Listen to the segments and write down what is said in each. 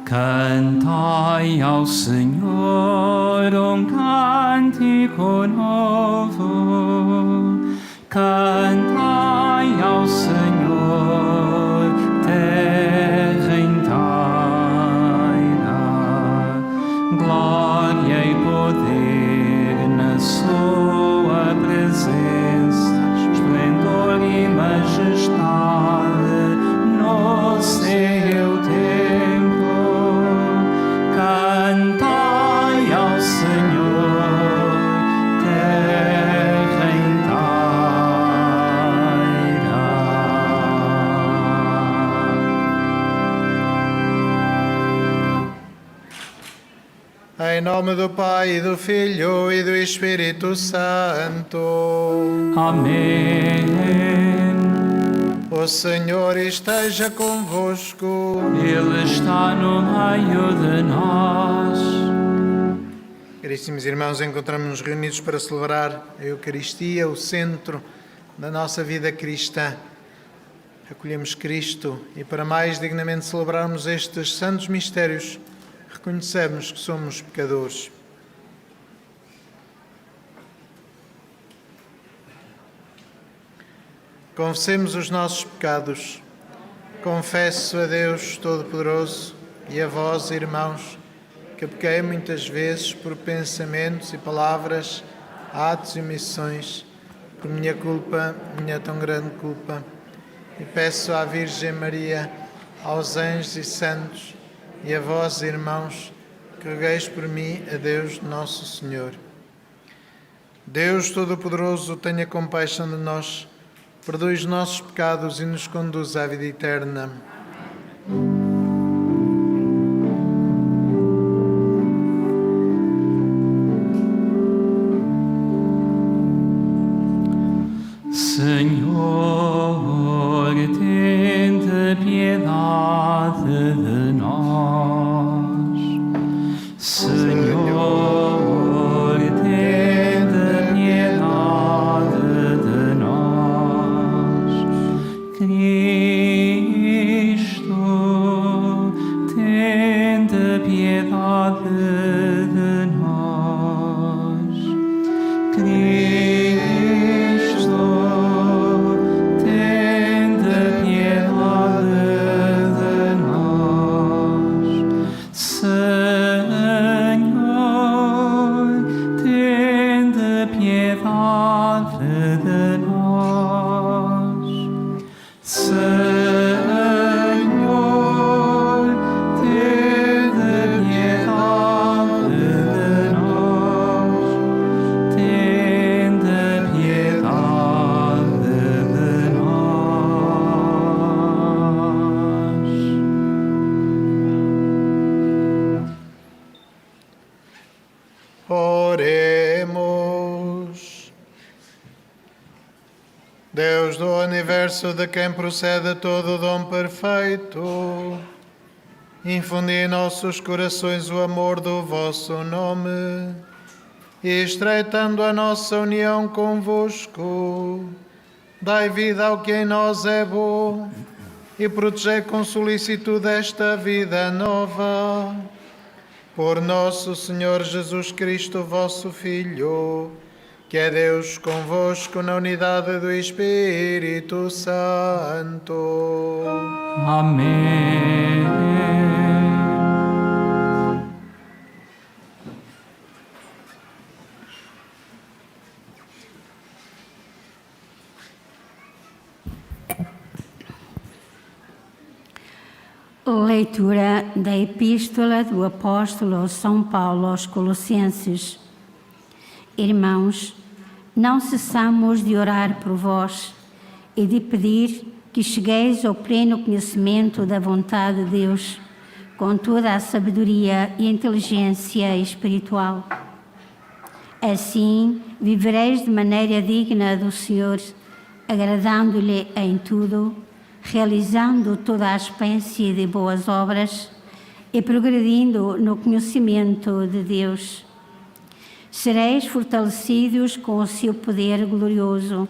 Cantai ao Senhor cântico novo. Cantai ao Senhor, terra inteira. Glória e poder na sua presença, esplendor e majestade no seu templo. Cantai ao Senhor, terra inteira. Em nome do Pai, e do Filho e do Espírito Santo. Amém. O Senhor esteja convosco. Ele está no meio de nós. Caríssimos irmãos, encontramos-nos reunidos para celebrar a Eucaristia, o centro da nossa vida cristã. Acolhemos Cristo e, para mais dignamente celebrarmos estes santos mistérios, reconhecemos que somos pecadores. Confessemos os nossos pecados. Confesso a Deus Todo-Poderoso e a vós, irmãos, que pequei muitas vezes por pensamentos e palavras, atos e omissões, por minha culpa, minha tão grande culpa. E peço à Virgem Maria, aos anjos e santos, e a vós, irmãos, que rogueis por mim a Deus Nosso Senhor. Deus Todo-Poderoso, tenha compaixão de nós, perdoe os nossos pecados e nos conduz à vida eterna. Senhor, tende piedade de nós. Senhor, tende piedade de nós. Cristo, Oremos. Deus do universo, de quem procede todo o dom perfeito, infundi em nossos corações o amor do vosso nome e, estreitando a nossa união convosco, dai vida ao que em nós é bom e protegei com solicitude esta vida nova. Por nosso Senhor Jesus Cristo, vosso Filho, que é Deus convosco na unidade do Espírito Santo. Amém. Leitura da Epístola do Apóstolo São Paulo aos Colossenses. Irmãos, não cessamos de orar por vós e de pedir que chegueis ao pleno conhecimento da vontade de Deus, com toda a sabedoria e inteligência espiritual. Assim, vivereis de maneira digna do Senhor, agradando-lhe em tudo, realizando toda a espécie de boas obras e progredindo no conhecimento de Deus. Sereis fortalecidos com o seu poder glorioso,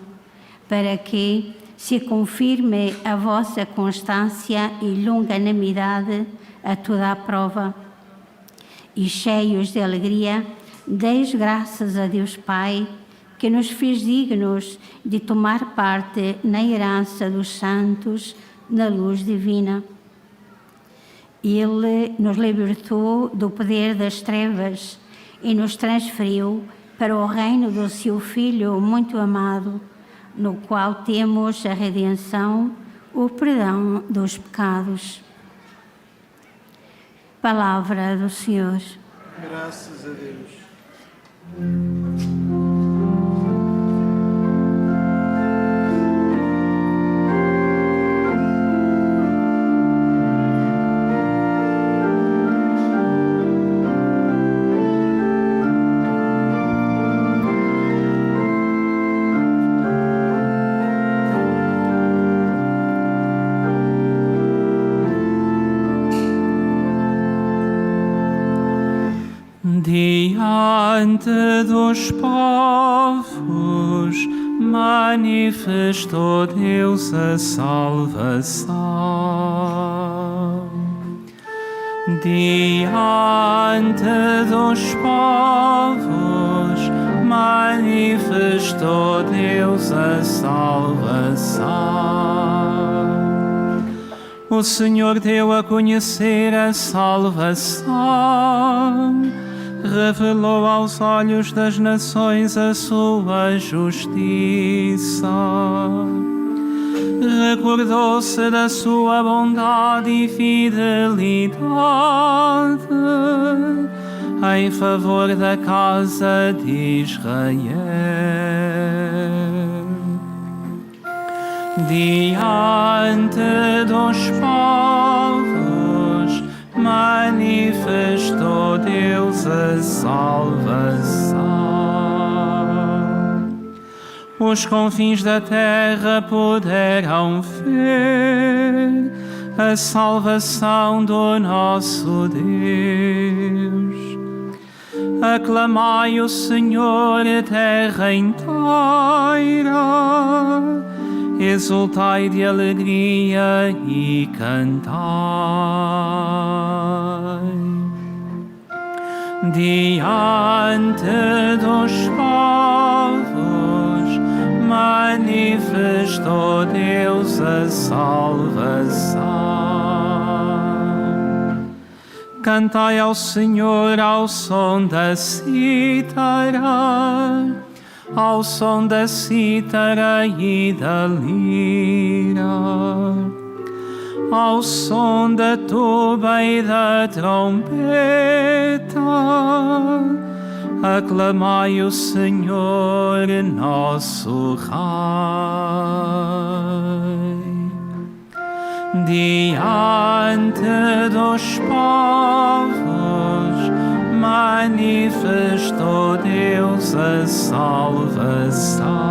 para que se confirme a vossa constância e longanimidade a toda a prova. E cheios de alegria, deis graças a Deus Pai, que nos fez dignos de tomar parte na herança dos santos na luz divina. Ele nos libertou do poder das trevas e nos transferiu para o reino do seu Filho muito amado, no qual temos a redenção, o perdão dos pecados. Palavra do Senhor. Graças a Deus. Diante dos povos manifestou Deus a salvação. Diante dos povos manifestou Deus a salvação. O Senhor deu a conhecer a salvação, revelou aos olhos das nações a sua justiça. Recordou-se da sua bondade e fidelidade em favor da casa de Israel. Diante dos povos manifestou Deus a salvação. Os confins da terra poderão ver a salvação do nosso Deus. Aclamai o Senhor, terra inteira, exultai de alegria e cantai. Diante dos povos manifestou Deus a salvação. Cantai ao Senhor ao som da cítara, ao som da cítara e da lira, ao som da tuba e da trombeta, aclamai o Senhor, nosso Rei. Diante dos povos manifestou Deus a salvação.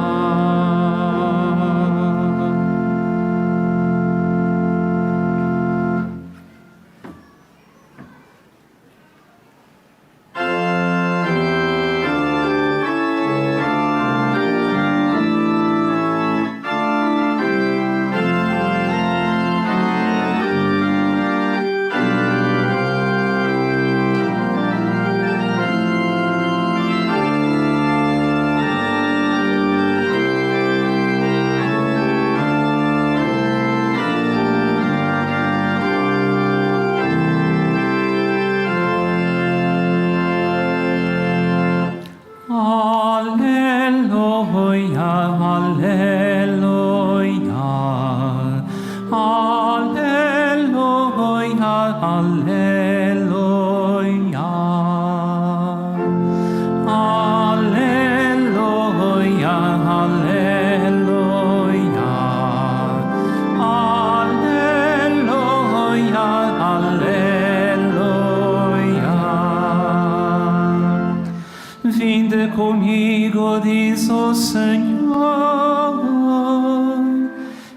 Vinde comigo, diz o Senhor,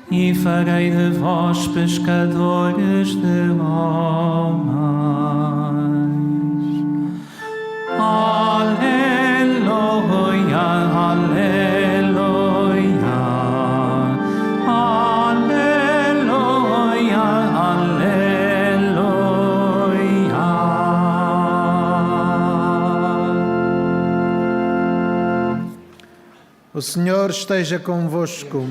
e farei de vós pescadores de homens. Aleluia, aleluia, aleluia, aleluia. O Senhor esteja convosco.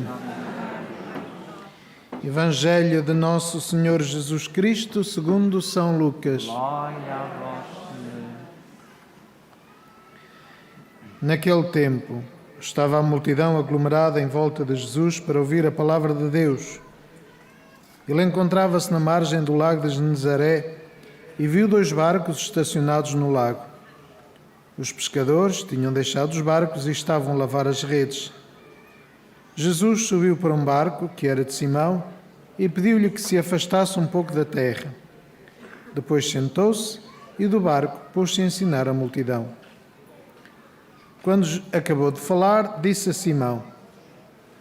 Evangelho de Nosso Senhor Jesus Cristo, segundo São Lucas. Glória a vós, Senhor. Naquele tempo, estava a multidão aglomerada em volta de Jesus para ouvir a palavra de Deus. Ele encontrava-se na margem do lago de Genezaré e viu 2 barcos estacionados no lago. Os pescadores tinham deixado os barcos e estavam a lavar as redes. Jesus subiu para um barco, que era de Simão, e pediu-lhe que se afastasse um pouco da terra. Depois sentou-se e do barco pôs-se a ensinar a multidão. Quando acabou de falar, disse a Simão: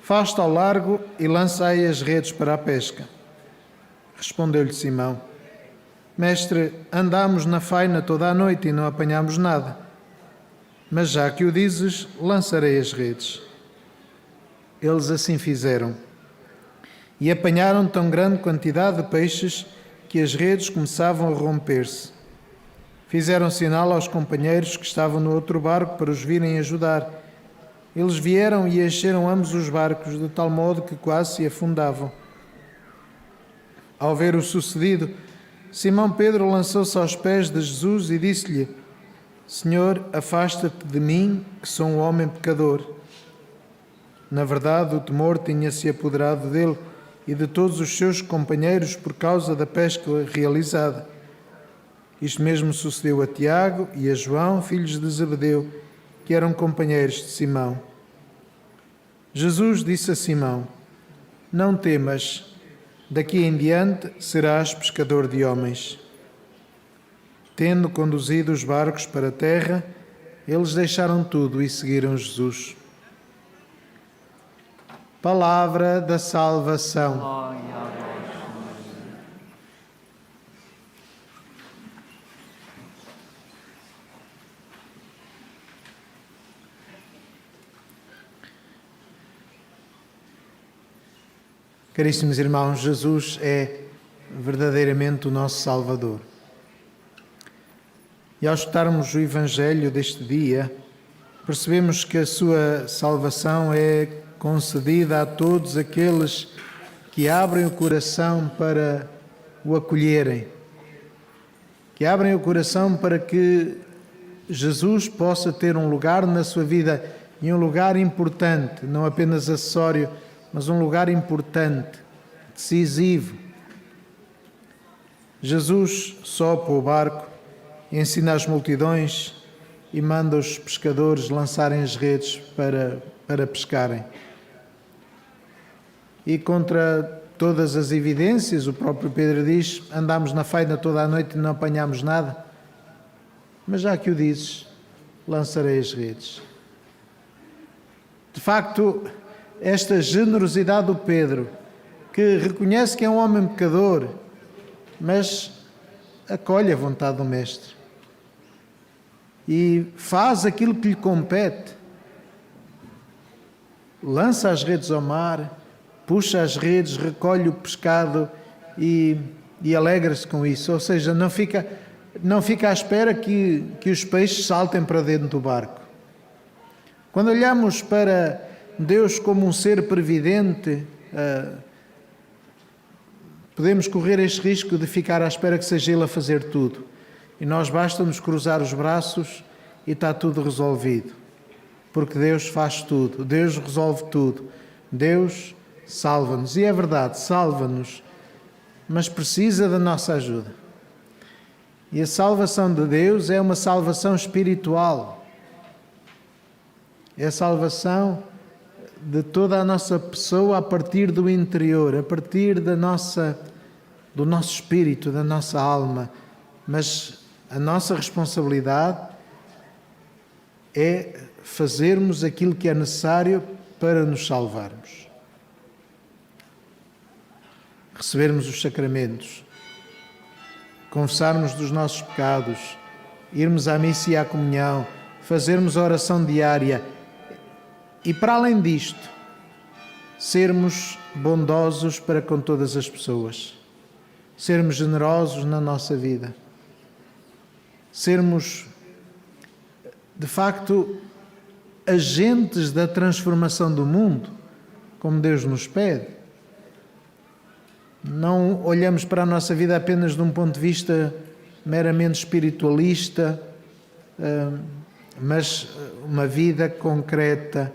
"Faste ao largo e lança aí as redes para a pesca." Respondeu-lhe Simão: "Mestre, andámos na faina toda a noite e não apanhámos nada. Mas já que o dizes, lançarei as redes." Eles assim fizeram. E apanharam tão grande quantidade de peixes que as redes começavam a romper-se. Fizeram sinal aos companheiros que estavam no outro barco para os virem ajudar. Eles vieram e encheram ambos os barcos, de tal modo que quase se afundavam. Ao ver o sucedido, Simão Pedro lançou-se aos pés de Jesus e disse-lhe: "Senhor, afasta-te de mim, que sou um homem pecador." Na verdade, o temor tinha-se apoderado dele e de todos os seus companheiros por causa da pesca realizada. Isto mesmo sucedeu a Tiago e a João, filhos de Zebedeu, que eram companheiros de Simão. Jesus disse a Simão: "Não temas, daqui em diante serás pescador de homens." Tendo conduzido os barcos para a terra, eles deixaram tudo e seguiram Jesus. Palavra da salvação. Glória a vós, Senhor. Caríssimos irmãos, Jesus é verdadeiramente o nosso Salvador. E ao escutarmos o Evangelho deste dia, percebemos que a sua salvação é concedida a todos aqueles que abrem o coração para o acolherem, que abrem o coração para que Jesus possa ter um lugar na sua vida, e um lugar importante, não apenas acessório, mas um lugar importante, decisivo. Jesus sopa o barco, ensina as multidões e manda os pescadores lançarem as redes para pescarem. E contra todas as evidências, o próprio Pedro diz: "Andámos na faina toda a noite e não apanhámos nada." mas já que o dizes, lançarei as redes. De facto, esta generosidade do Pedro, que reconhece que é um homem pecador, mas acolhe a vontade do Mestre e faz aquilo que lhe compete. Lança as redes ao mar, puxa as redes, recolhe o pescado e alegra-se com isso. Ou seja, não fica à espera que os peixes saltem para dentro do barco. Quando olhamos para Deus como um ser previdente, podemos correr este risco de ficar à espera que seja Ele a fazer tudo. E nós basta-nos cruzar os braços e está tudo resolvido. Porque Deus faz tudo, Deus resolve tudo, Deus salva-nos. E é verdade, salva-nos, mas precisa da nossa ajuda. E a salvação de Deus é uma salvação espiritual. É a salvação de toda a nossa pessoa a partir do interior, a partir do nosso espírito, da nossa alma. Mas a nossa responsabilidade é fazermos aquilo que é necessário para nos salvarmos. Recebermos os sacramentos, confessarmos dos nossos pecados, irmos à missa e à comunhão, fazermos a oração diária e, para além disto, sermos bondosos para com todas as pessoas, sermos generosos na nossa vida, sermos, de facto, agentes da transformação do mundo, como Deus nos pede. Não olhamos para a nossa vida apenas de um ponto de vista meramente espiritualista, mas uma vida concreta,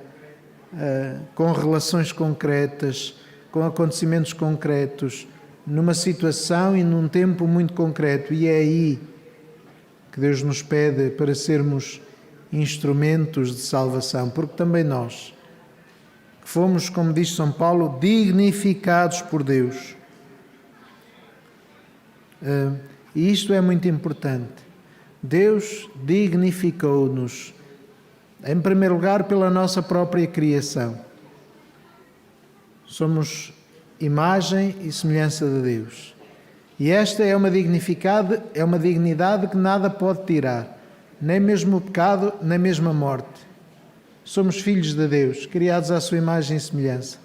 com relações concretas, com acontecimentos concretos, numa situação e num tempo muito concreto. E é aí que Deus nos pede para sermos instrumentos de salvação, porque também nós, que fomos, como diz São Paulo, dignificados por Deus. E isto é muito importante. Deus dignificou-nos, em primeiro lugar, pela nossa própria criação. Somos imagem e semelhança de Deus. E esta é uma dignidade que nada pode tirar, nem mesmo o pecado, nem mesmo a morte. Somos filhos de Deus, criados à sua imagem e semelhança.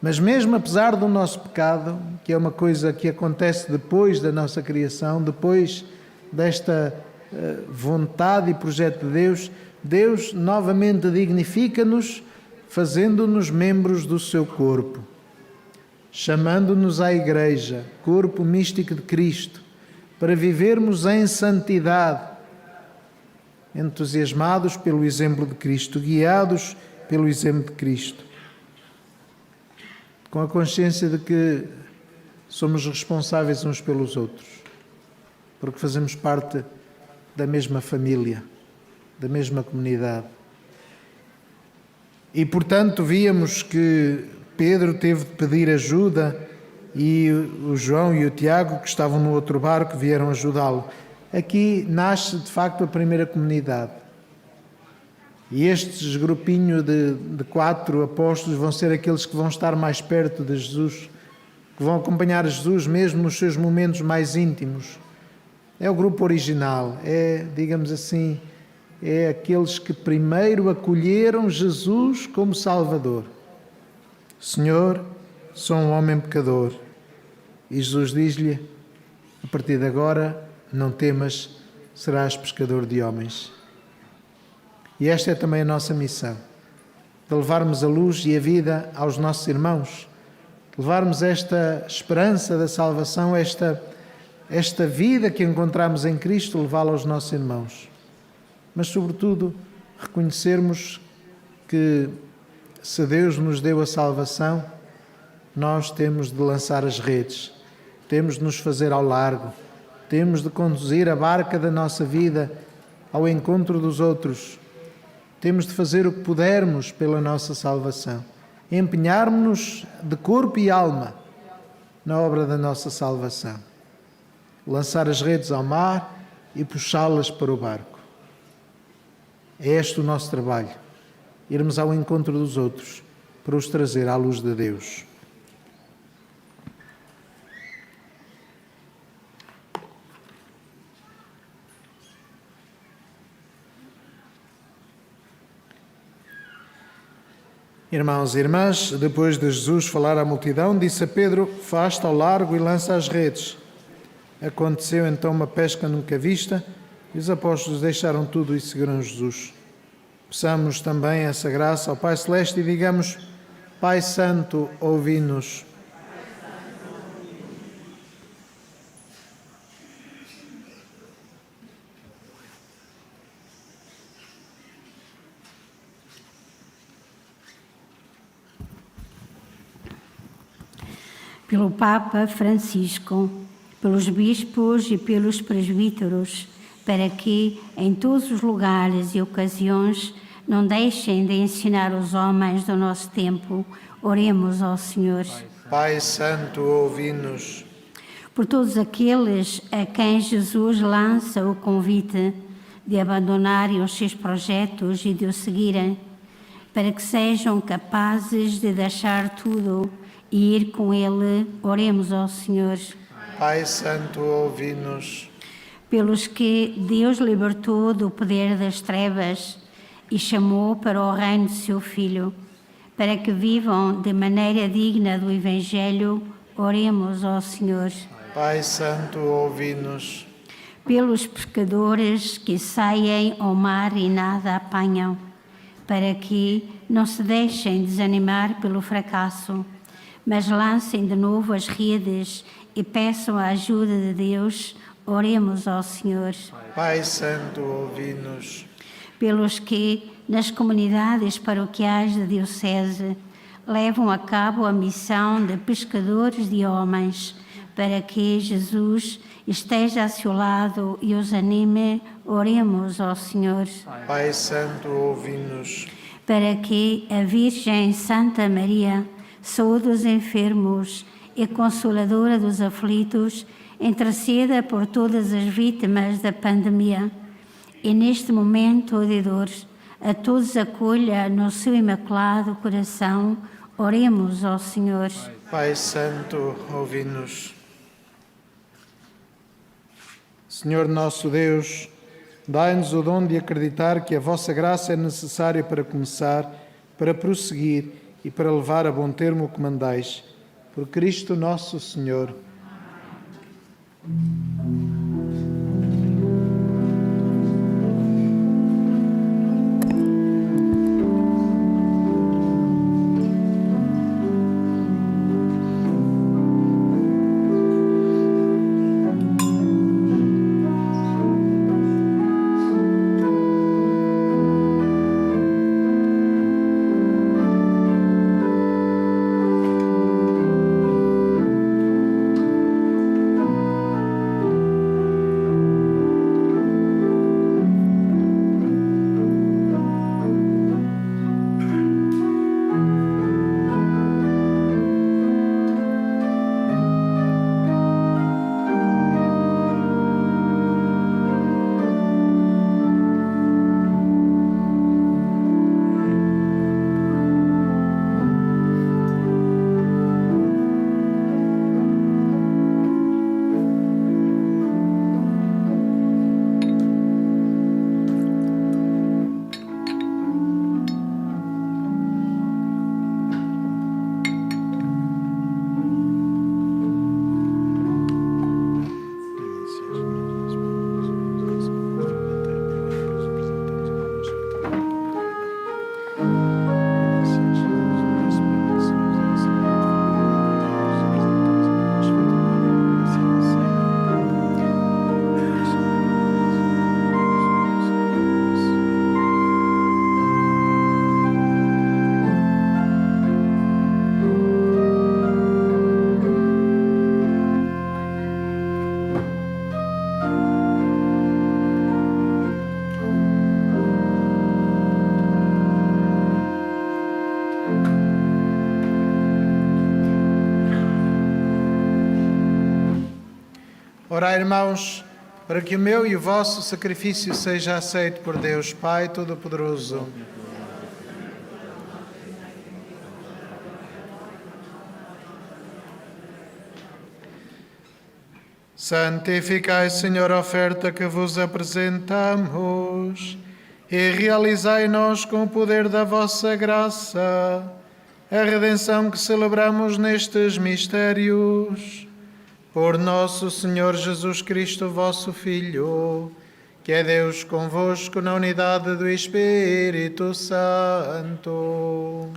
Mas mesmo apesar do nosso pecado, que é uma coisa que acontece depois da nossa criação, depois desta vontade e projeto de Deus, Deus novamente dignifica-nos, fazendo-nos membros do seu corpo, chamando-nos à Igreja, corpo místico de Cristo, para vivermos em santidade, entusiasmados pelo exemplo de Cristo, guiados pelo exemplo de Cristo, com a consciência de que somos responsáveis uns pelos outros, porque fazemos parte da mesma família, da mesma comunidade. E, portanto, víamos que Pedro teve de pedir ajuda e o João e o Tiago, que estavam no outro barco, vieram ajudá-lo. Aqui nasce, de facto, a primeira comunidade. E estes grupinho de 4 apóstolos vão ser aqueles que vão estar mais perto de Jesus, que vão acompanhar Jesus mesmo nos seus momentos mais íntimos. É o grupo original, digamos assim, é aqueles que primeiro acolheram Jesus como Salvador. Senhor, sou um homem pecador. E Jesus diz-lhe, a partir de agora, não temas, serás pescador de homens. E esta é também a nossa missão, de levarmos a luz e a vida aos nossos irmãos, de levarmos esta esperança da salvação, esta vida que encontramos em Cristo, levá-la aos nossos irmãos. Mas, sobretudo, reconhecermos que, se Deus nos deu a salvação, nós temos de lançar as redes, temos de nos fazer ao largo, temos de conduzir a barca da nossa vida ao encontro dos outros. Temos de fazer o que pudermos pela nossa salvação. Empenharmos-nos de corpo e alma na obra da nossa salvação. Lançar as redes ao mar, e puxá-las para o barco. É este o nosso trabalho, irmos ao encontro dos outros para os trazer à luz de Deus. Irmãos e irmãs, depois de Jesus falar à multidão, disse a Pedro: "Faste ao largo e lança as redes." Aconteceu então uma pesca nunca vista e os apóstolos deixaram tudo e seguiram Jesus. Peçamos também essa graça ao Pai Celeste e digamos: Pai Santo, ouvi-nos. Pelo Papa Francisco, pelos bispos e pelos presbíteros, para que, em todos os lugares e ocasiões, não deixem de ensinar os homens do nosso tempo. Oremos ao Senhor. Pai Santo, ouvi-nos. Por todos aqueles a quem Jesus lança o convite de abandonarem os seus projetos e de o seguirem, para que sejam capazes de deixar tudo e ir com Ele, oremos ao Senhor. Pai Santo, ouvi-nos. Pelos que Deus libertou do poder das trevas e chamou para o reino de seu Filho, para que vivam de maneira digna do Evangelho, oremos ao Senhor. Pai Santo, ouvi-nos. Pelos pescadores que saem ao mar e nada apanham, para que não se deixem desanimar pelo fracasso, mas lancem de novo as redes e peçam a ajuda de Deus, oremos ao Senhor. Pai Santo, ouvi-nos. Pelos que, nas comunidades paroquiais da Diocese, levam a cabo a missão de pescadores de homens, para que Jesus esteja a seu lado e os anime, oremos ao Senhor. Pai Santo, ouvi-nos. Para que a Virgem Santa Maria, saúde dos enfermos e consoladora dos aflitos, interceda por todas as vítimas da pandemia e neste momento de dor, a todos acolha no seu imaculado coração, oremos ao Senhor. Pai Santo, ouvi-nos. Senhor nosso Deus, dai-nos o dom de acreditar que a vossa graça é necessária para começar, para prosseguir e para levar a bom termo o que mandais. Por Cristo nosso Senhor. Ora, irmãos, para que o meu e o vosso sacrifício seja aceito por Deus Pai Todo-Poderoso. Santificai, Senhor, a oferta que vos apresentamos e realizai-nos com o poder da vossa graça a redenção que celebramos nestes mistérios. Por nosso Senhor Jesus Cristo, vosso Filho, que é Deus convosco na unidade do Espírito Santo.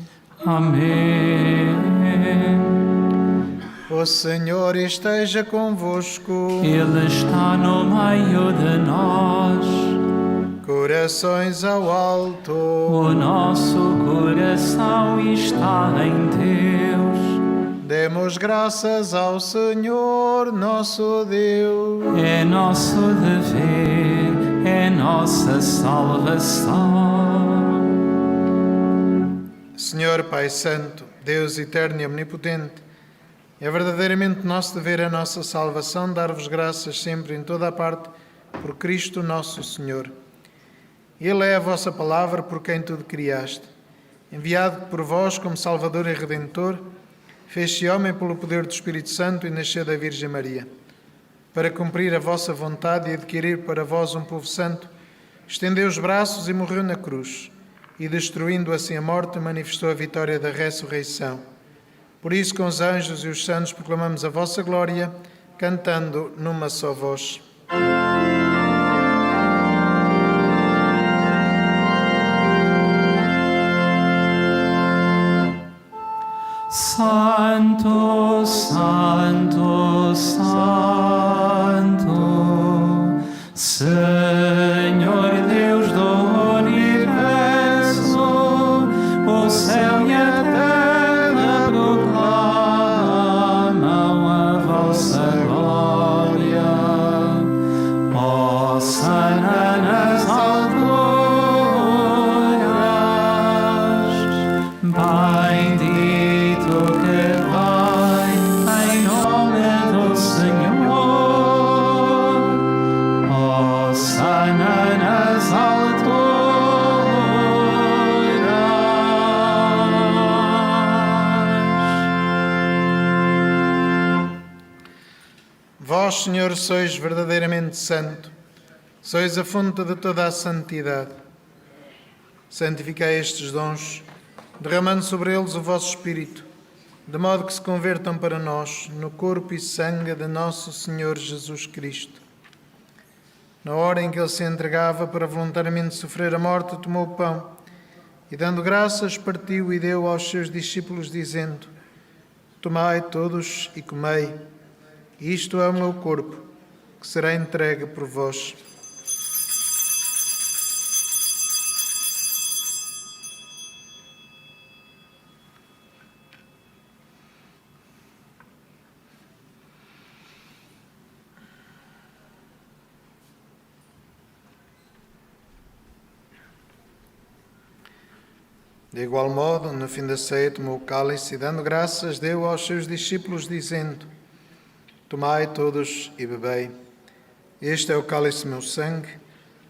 Amém. O Senhor esteja convosco. Ele está no meio de nós. Corações ao alto. O nosso coração está em Deus. Demos graças ao Senhor, nosso Deus. É nosso dever, é nossa salvação. Senhor Pai Santo, Deus eterno e omnipotente, é verdadeiramente nosso dever, a nossa salvação, dar-vos graças sempre em toda a parte por Cristo nosso Senhor. Ele é a vossa palavra por quem tudo criaste. Enviado por vós como Salvador e Redentor, fez-se homem pelo poder do Espírito Santo e nasceu da Virgem Maria. Para cumprir a vossa vontade e adquirir para vós um povo santo, estendeu os braços e morreu na cruz, e destruindo assim a morte, manifestou a vitória da ressurreição. Por isso, com os anjos e os santos, proclamamos a vossa glória, cantando numa só voz. Santo, Santo, Santo, Senhor Deus do universo, o céu e a terra proclamam a vossa glória. Hosana nas alturas, bendito que vai em nome do Senhor. Hosana nas alturas. Vós, Senhor, sois verdadeiramente santo, sois a fonte de toda a santidade. Santificai estes dons, derramando sobre eles o vosso Espírito, de modo que se convertam para nós no corpo e sangue de nosso Senhor Jesus Cristo. Na hora em que ele se entregava para voluntariamente sofrer a morte, tomou o pão e, dando graças, partiu e deu aos seus discípulos, dizendo: Tomai todos e comei, isto é o meu corpo, que será entregue por vós. De igual modo, no fim da ceia, tomou o cálice e, dando graças, deu aos seus discípulos, dizendo: Tomai todos e bebei. Este é o cálice do meu sangue,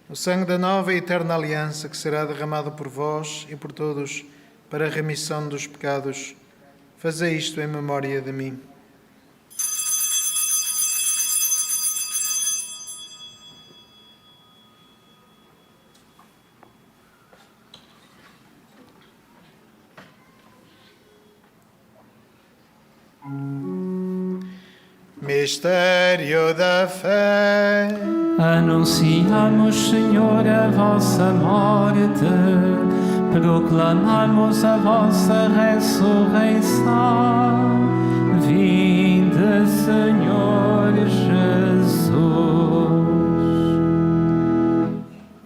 o sangue da nova e eterna aliança, que será derramado por vós e por todos para a remissão dos pecados. Fazei isto em memória de mim. Mistério da fé. Anunciamos, Senhor, a vossa morte, proclamamos a vossa ressurreição. Vinde, Senhor Jesus.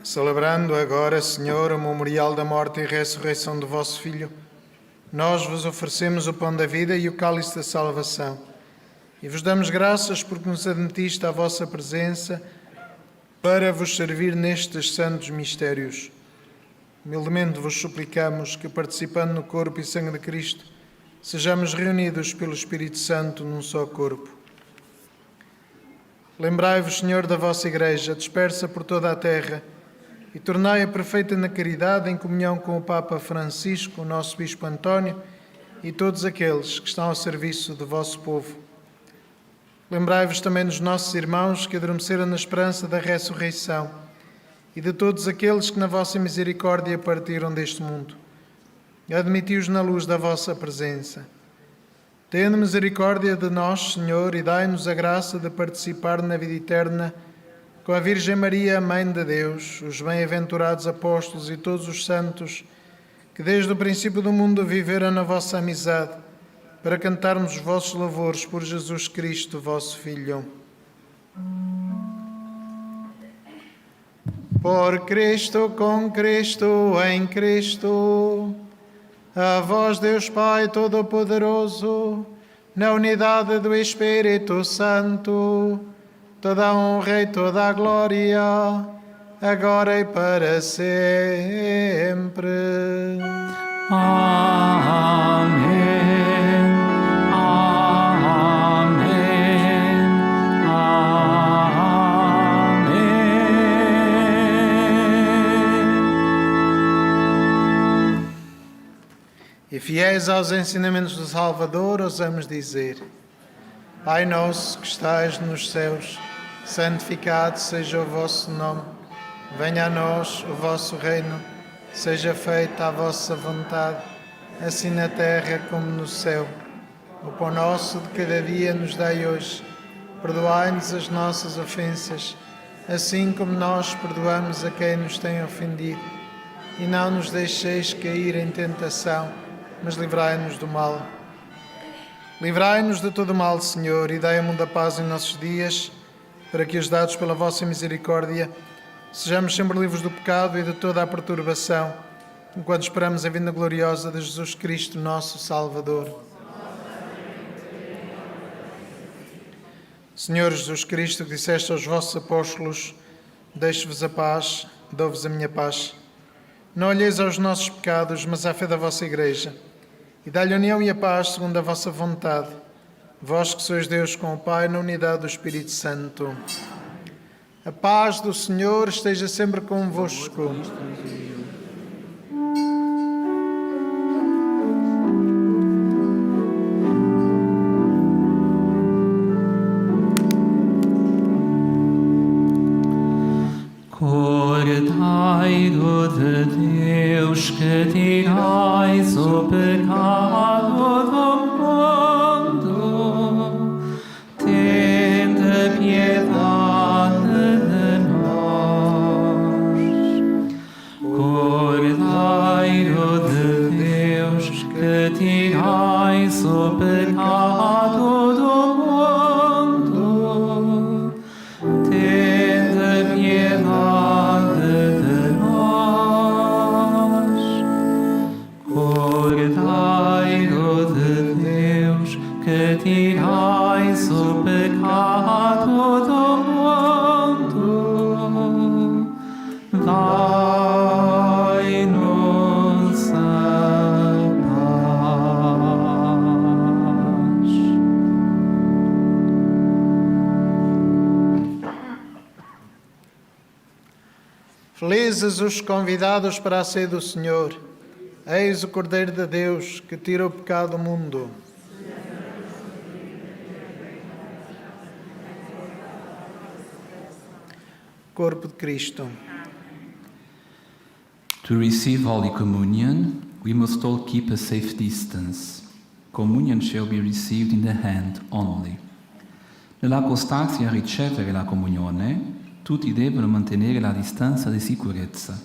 Celebrando agora, Senhor, o memorial da morte e ressurreição do vosso Filho, nós vos oferecemos o pão da vida e o cálice da salvação. E vos damos graças porque nos admitiste à vossa presença para vos servir nestes santos mistérios. Humildemente vos suplicamos que, participando no corpo e sangue de Cristo, sejamos reunidos pelo Espírito Santo num só corpo. Lembrai-vos, Senhor, da vossa Igreja, dispersa por toda a terra, e tornai-a perfeita na caridade, em comunhão com o Papa Francisco, o nosso Bispo António, e todos aqueles que estão ao serviço do vosso povo. Lembrai-vos também dos nossos irmãos que adormeceram na esperança da ressurreição, e de todos aqueles que na vossa misericórdia partiram deste mundo. Admiti-os na luz da vossa presença. Tende misericórdia de nós, Senhor, e dai-nos a graça de participar na vida eterna com a Virgem Maria, a Mãe de Deus, os bem-aventurados apóstolos e todos os santos que desde o princípio do mundo viveram na vossa amizade, para cantarmos os vossos louvores por Jesus Cristo, vosso Filho. Por Cristo, com Cristo, em Cristo, a vós, Deus Pai Todo-Poderoso, na unidade do Espírito Santo, toda a honra e toda a glória, agora e para sempre. Amém. E fiéis aos ensinamentos do Salvador, ousamos dizer: Pai nosso que estais nos céus, santificado seja o vosso nome. Venha a nós o vosso reino, seja feita a vossa vontade, assim na terra como no céu. O pão nosso de cada dia nos dai hoje. Perdoai-nos as nossas ofensas, assim como nós perdoamos a quem nos tem ofendido. E não nos deixeis cair em tentação, mas livrai-nos do mal. Livrai-nos de todo o mal, Senhor, e dai ao mundo a paz em nossos dias, para que, ajudados pela vossa misericórdia, sejamos sempre livres do pecado e de toda a perturbação, enquanto esperamos a vinda gloriosa de Jesus Cristo, nosso Salvador. Senhor Jesus Cristo, que disseste aos vossos apóstolos: deixo-vos a paz, dou-vos a minha paz. Não olheis aos nossos pecados, mas à fé da vossa Igreja, e dá-lhe a união e a paz segundo a vossa vontade, vós que sois Deus com o Pai, na unidade do Espírito Santo. A paz do Senhor esteja sempre convosco. Cordeiro de Deus, que tirais o pecado do mundo, tende piedade de nós. Cordeiro de Deus, que tirais o pecado do mundo, tende piedade de nós. Cordeiro de Deus, que tirais o pecado do mundo, dai-nos a paz. Felizes os convidados para a ceia do Senhor. Eis o Cordeiro de Deus, que tira o pecado do mundo. Corpo de Cristo. To receive Holy Communion, we must all keep a safe distance. Communion shall be received in the hand only. Nell'accostarsi a ricevere la comunione, tutti devono mantenere la distanza di sicurezza.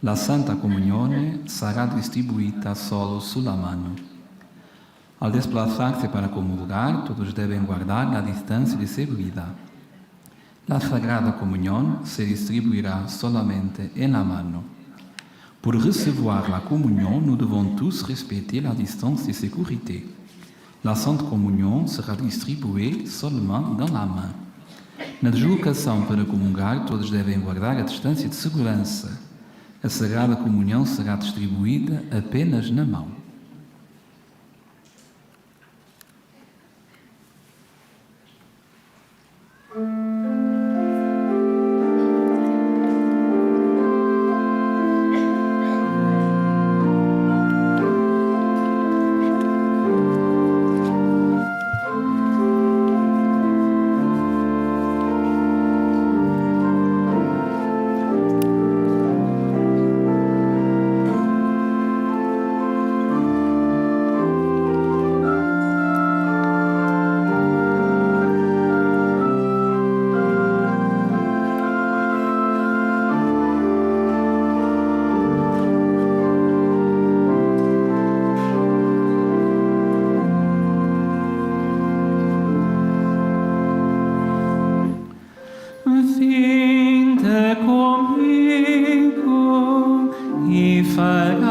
La Santa Comunione sarà distribuita solo sulla mano. Al desplazarse para comulgar, todos deben guardar la distancia de seguridad. La Sagrada Comunión se distribuirá solamente en la mano. Pour recevoir la communion, nous devons tous respecter la distance de sécurité. La Sainte Communion sera distribuée seulement dans la main. Na deslocação para comungar, todos devem guardar a distância de segurança. A Sagrada Comunhão será distribuída apenas na mão.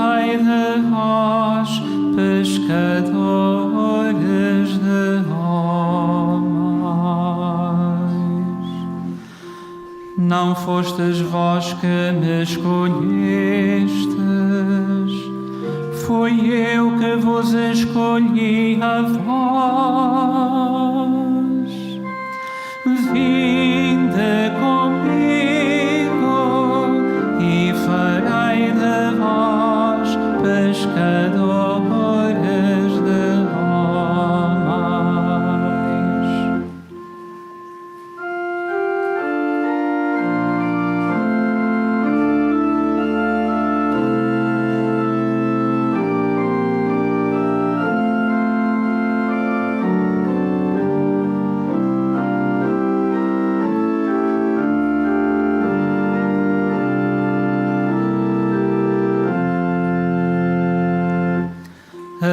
farei de vós pescadores de homens. Não fostes vós que me escolhestes, fui eu que vos escolhi a vós. Vinde comigo e farei de vós pescadores de homens.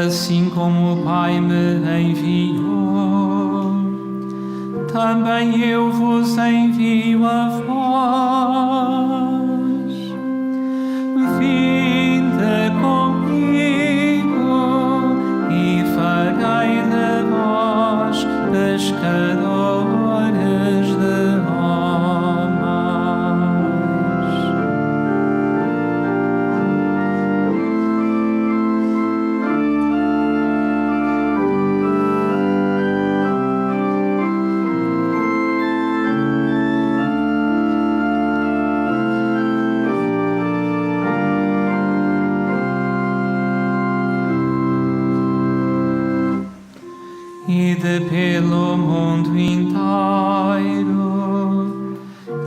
Assim como o Pai me enviou, também eu vos envio a vós. Vinde comigo e farei de vós pescadores de homens. Ide pelo mundo inteiro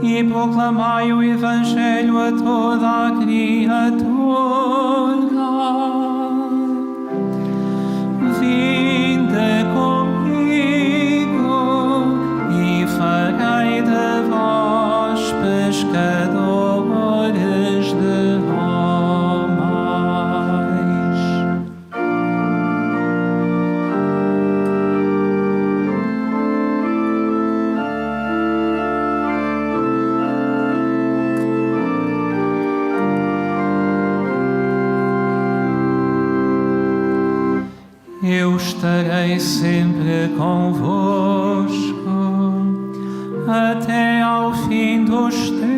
e proclamai o Evangelho a toda a criatura. Vinde comigo e farei de vós pescadores de homens. Eu estarei sempre convosco até ao fim dos tempos.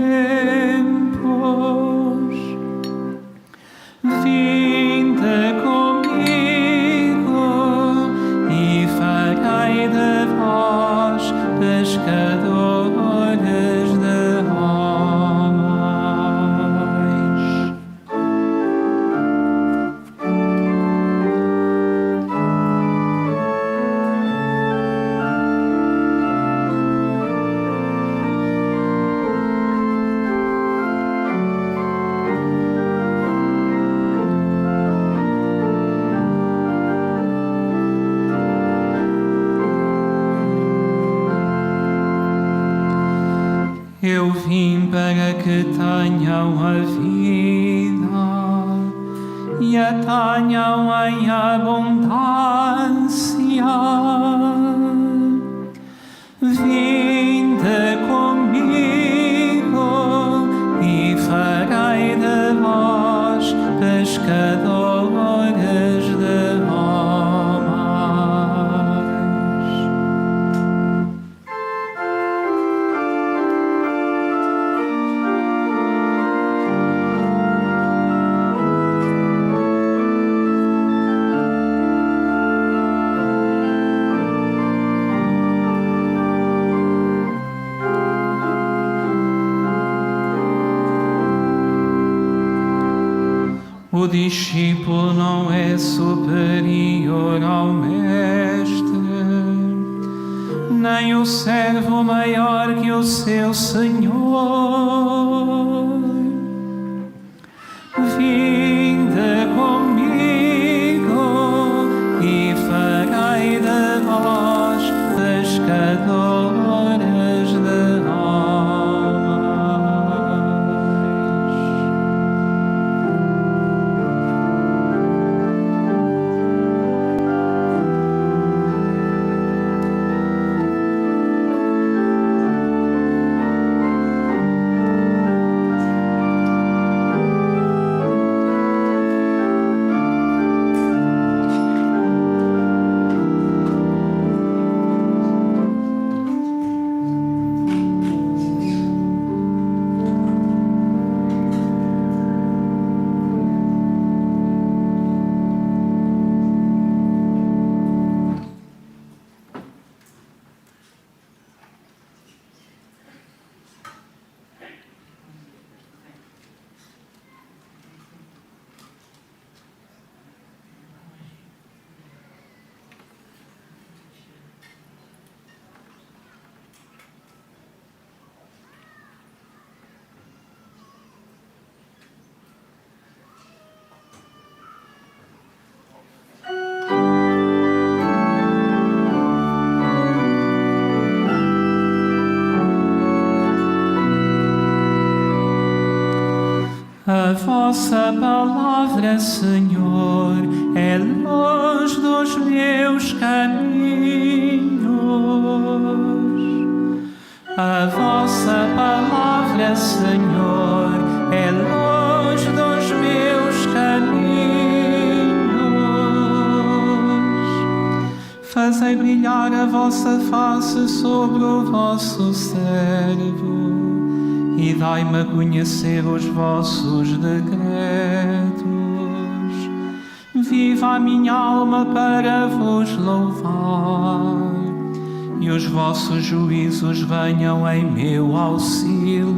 Vinde comigo e farei de vós pescadores de homens. Eu vim para que tenham a vida e a tenham em abundância. Vinde comigo e farei de vós pescadores de homens. O discípulo não é superior ao mestre, nem o servo maior que o seu senhor. Vinde comigo e farei de vós pescadores de homens. palavra, Senhor, é luz dos meus caminhos. A vossa palavra, Senhor, é luz dos meus caminhos. Fazei brilhar a vossa face sobre o vosso servo e dai-me a conhecer os vossos decretos. Viva a minha alma para vos louvar, e os vossos juízos venham em meu auxílio.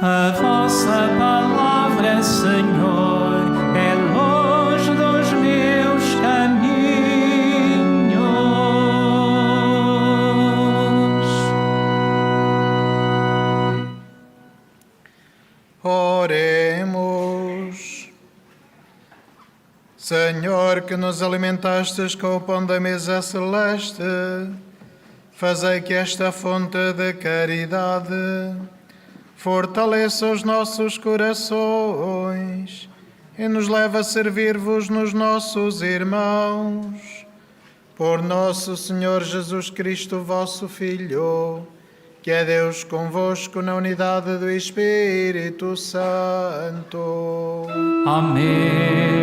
A vossa palavra, Senhor, é luz dos meus caminhos. Oremos. Senhor, que nos alimentastes com o pão da mesa celeste, fazei que esta fonte de caridade fortaleça os nossos corações e nos leve a servir-vos nos nossos irmãos. Por nosso Senhor Jesus Cristo, vosso Filho, que é Deus convosco na unidade do Espírito Santo. Amém.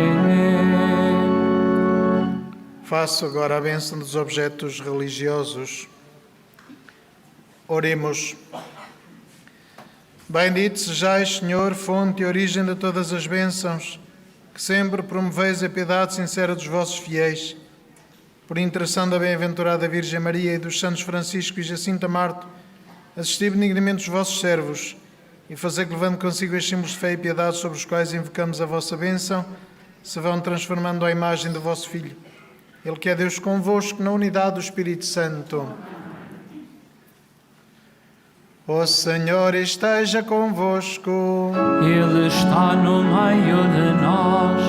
Faço agora a bênção dos objetos religiosos. Oremos. Bendito sejais, Senhor, fonte e origem de todas as bênçãos, que sempre promoveis a piedade sincera dos vossos fiéis. Por intercessão da bem-aventurada Virgem Maria e dos santos Francisco e Jacinta Marto, assisti benignamente os vossos servos e fazei que, levando consigo estes símbolos de fé e piedade sobre os quais invocamos a vossa bênção, se vão transformando à imagem do vosso Filho. Ele que é Deus convosco na unidade do Espírito Santo. O Senhor esteja convosco. Ele está no meio de nós.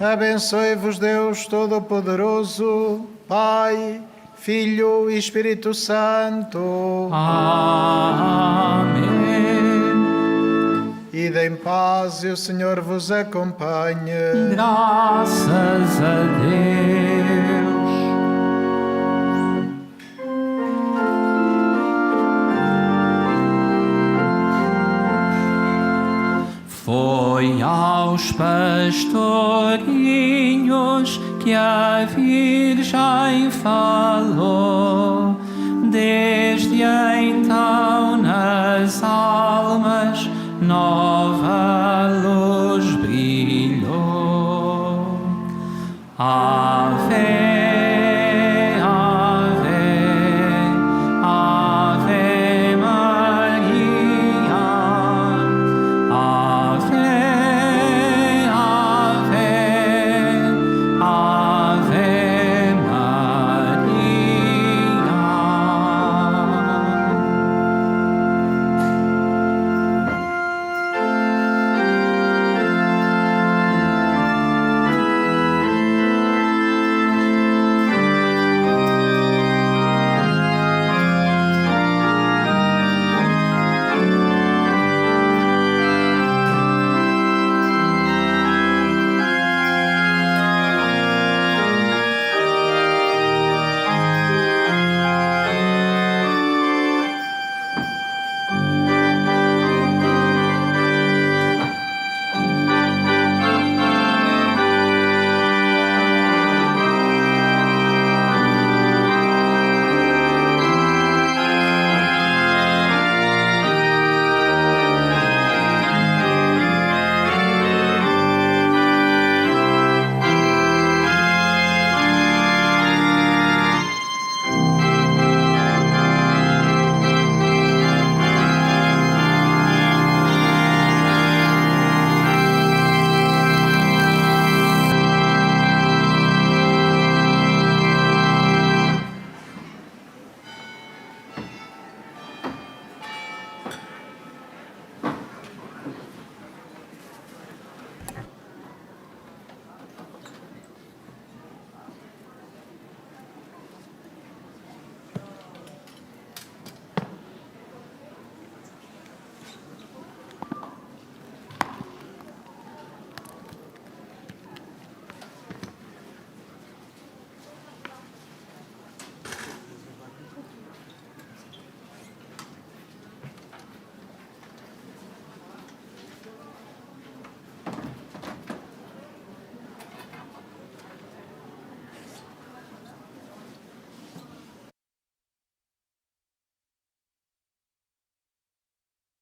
Abençoe-vos Deus Todo-Poderoso, Pai, Filho e Espírito Santo. Amém. Ide em paz e o Senhor vos acompanhe. Graças a Deus. Foi aos pastorinhos que a Virgem falou, desde então nas almas nova luz brilhou.